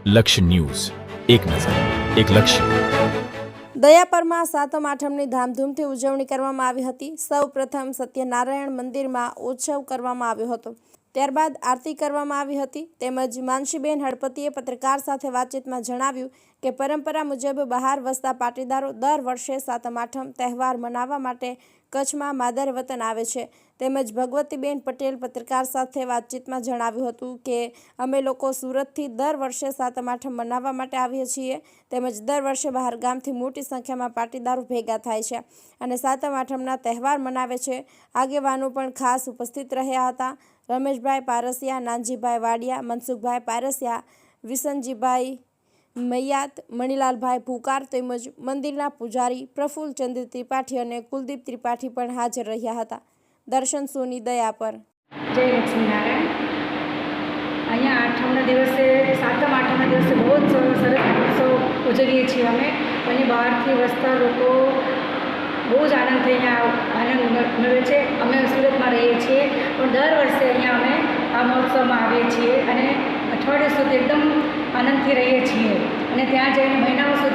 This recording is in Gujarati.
લક્ષ્ય ન્યૂઝ, એક નજર, એક લક્ષ્ય. દયાપરમાં સાતમ આઠમની ધામધૂમથી ઉજવણી કરવામાં આવી હતી. સૌ પ્રથમ સત્યનારાયણ મંદિરમાં ઉત્સવ કરવામાં આવ્યો હતો. ત્યારબાદ આરતી કરવામાં આવી હતી. તેમજ માનસીબેન હળપતિએ પત્રકાર સાથે વાતચીતમાં જણાવ્યું કે પરંપરા મુજબ બહાર વસતા પાટીદારો દર વર્ષે સાતમ આઠમ તહેવાર મનાવવા માટે કચ્છમાં માદર વતન આવે છે. તેમજ ભગવતીબેન પટેલ પત્રકાર સાથે વાતચીતમાં જણાવ્યું હતું કે અમે લોકો સુરતથી દર વર્ષે સાતમ આઠમ મનાવવા માટે આવીએ છીએ. તેમજ દર વર્ષે બહાર ગામથી મોટી સંખ્યામાં પાટીદારો ભેગા થાય છે અને સાતમ આઠમના તહેવાર મનાવે છે. આગેવાનો પણ ખાસ ઉપસ્થિત રહ્યા હતા. રમેશભાઈ પારસિયા, નાનજીભાઈ વાડિયા, મનસુખભાઈ પારસિયા, વિસનજીભાઈ મૈયાત, મણિલાલભાઈ ભૂકાર તેમજ મંદિરના પૂજારી પ્રફુલ્લચંદ્ર ત્રિપાઠી અને કુલદીપ ત્રિપાઠી પણ હાજર રહ્યા હતા. દર્શન સોની, દયાપર. જય લક્ષ્મીનારાયણ. અહીંયા આઠમના દિવસે, સાતમ આઠમના દિવસે બહુ જ સરસ ઉત્સવ ઉજવીએ છીએ અમે. અને બહારથી વસતા લોકો બહુ જ આનંદથી અહીંયા આનંદ મેળવે છે. અમે સુરતમાં રહીએ છીએ પણ દર વર્ષે અહીંયા અમે આ મહોત્સવમાં આવીએ છીએ અને અઠવાડિયા સુધી એકદમ આનંદથી રહીએ છીએ. અને ત્યાં જઈને મહિનાઓ સુધી